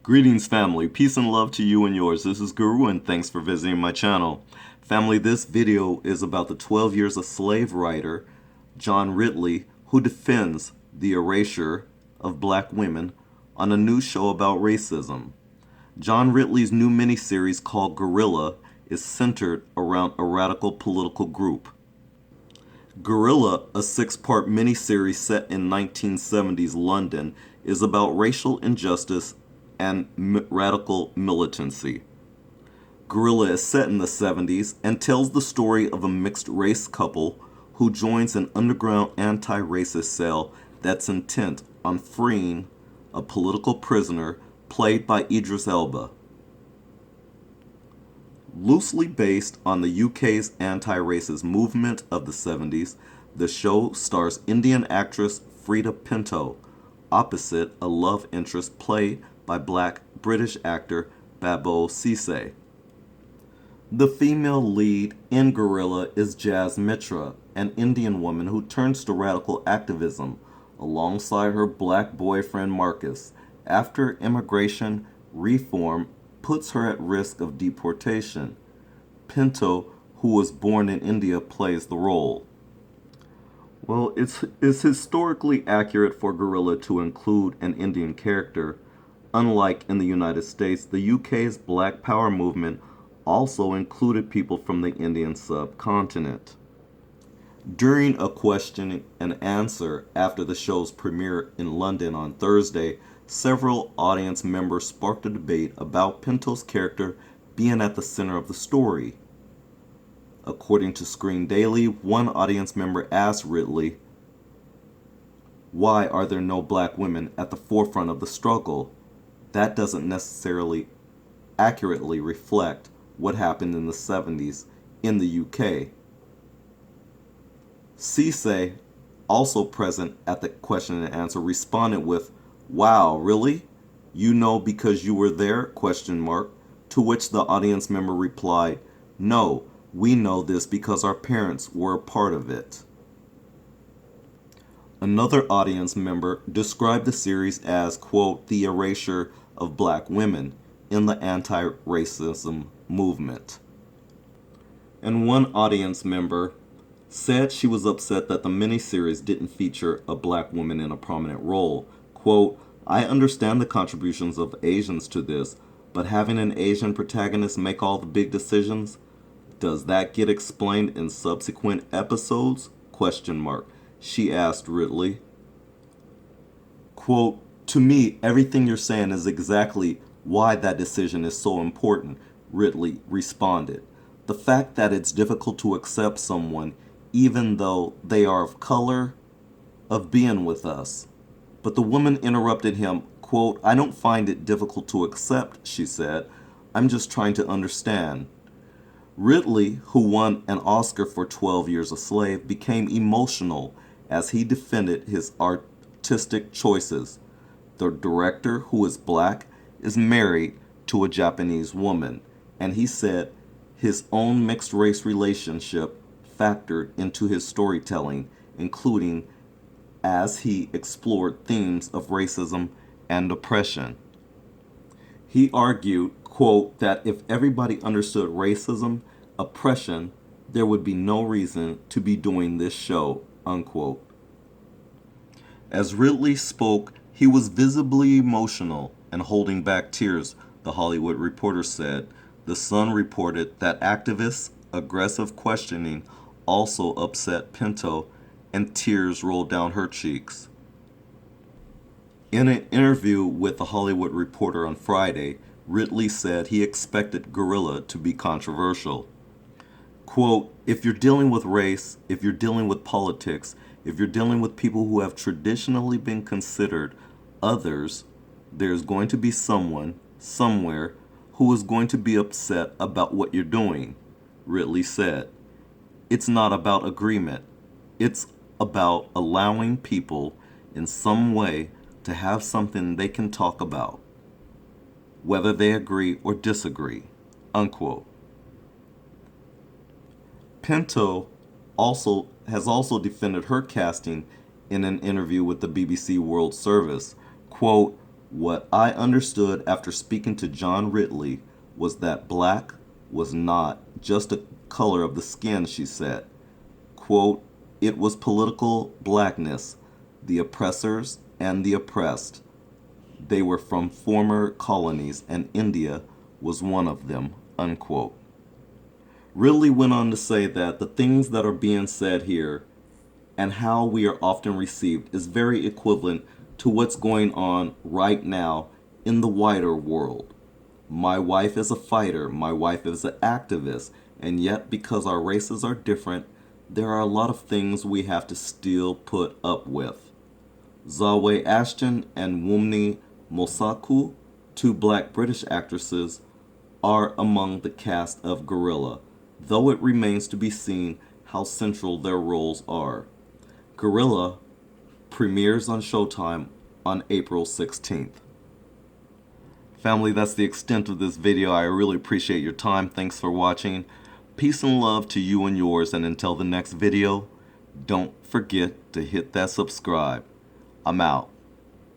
Greetings, family. Peace and love to you and yours. This is Guru, and thanks for visiting my channel. Family, this video is about the 12 Years a Slave writer, John Ridley, who defends the erasure of black women on a new show about racism. John Ridley's new miniseries called Guerrilla is centered around a radical political group. Guerrilla, a six-part miniseries set in 1970s London, is about racial injustice and radical militancy. Guerrilla is set in the 70s and tells the story of a mixed-race couple who joins an underground anti-racist cell that's intent on freeing a political prisoner played by Idris Elba. Loosely based on the UK's anti-racist movement of the 70s, the show stars Indian actress Frida Pinto, opposite a love interest played by black British actor Babou Ceesay. The female lead in Guerrilla is Jazz Mitra, an Indian woman who turns to radical activism alongside her black boyfriend Marcus after immigration reform puts her at risk of deportation. Pinto, who was born in India, plays the role. Well, it's historically accurate for Guerrilla to include an Indian character. Unlike in the United States, the UK's Black Power movement also included people from the Indian subcontinent. During a question and answer after the show's premiere in London on Thursday, several audience members sparked a debate about Pinto's character being at the center of the story. According to Screen Daily, one audience member asked Ridley, "Why are there no black women at the forefront of the struggle? That doesn't necessarily accurately reflect what happened in the 70s in the UK." Ceesay, also present at the question and answer, responded with, "Wow, really? You know because you were there?" To which the audience member replied, "No, we know this because our parents were a part of it." Another audience member described the series as, quote, the erasure of black women in the anti-racism movement. And one audience member said she was upset that the miniseries didn't feature a black woman in a prominent role. Quote, "I understand the contributions of Asians to this, but having an Asian protagonist make all the big decisions, does that get explained in subsequent episodes? She asked Ridley. Quote, "To me, everything you're saying is exactly why that decision is so important," Ridley responded. "The fact that it's difficult to accept someone, even though they are of color, of being with us." But the woman interrupted him, quote, "I don't find it difficult to accept," she said. "I'm just trying to understand." Ridley, who won an Oscar for 12 Years a Slave, became emotional as he defended his artistic choices. The director, who is black, is married to a Japanese woman, and he said his own mixed-race relationship factored into his storytelling, including as he explored themes of racism and oppression. He argued, quote, that if everybody understood racism, oppression, there would be no reason to be doing this show, unquote. As Ridley spoke, he was visibly emotional and holding back tears, The Hollywood Reporter said. The Sun reported that activists' aggressive questioning also upset Pinto, and tears rolled down her cheeks. In an interview with The Hollywood Reporter on Friday, Ridley said he expected Guerrilla to be controversial. Quote, "If you're dealing with race, if you're dealing with politics, if you're dealing with people who have traditionally been considered others, there's going to be someone, somewhere, who is going to be upset about what you're doing," Ridley said. "It's not about agreement. It's about allowing people in some way to have something they can talk about, whether they agree or disagree," unquote. Pinto has also defended her casting in an interview with the BBC World Service. Quote, What I understood after speaking to John Ridley was that black was not just a color of the skin, she said. Quote, it was political blackness, the oppressors and the oppressed. They were from former colonies, and India was one of them, unquote. Ridley went on to say that the things that are being said here and how we are often received is very equivalent to what's going on right now in the wider world. My wife is a fighter, my wife is an activist, and yet because our races are different, there are a lot of things we have to still put up with. Zawe Ashton and Wunmi Mosaku, two black British actresses, are among the cast of Guerrilla, though it remains to be seen how central their roles are. Guerrilla premieres on Showtime on April 16th. Family, that's the extent of this video. I really appreciate your time. Thanks for watching. Peace and love to you and yours, and until the next video, don't forget to hit that subscribe. I'm out.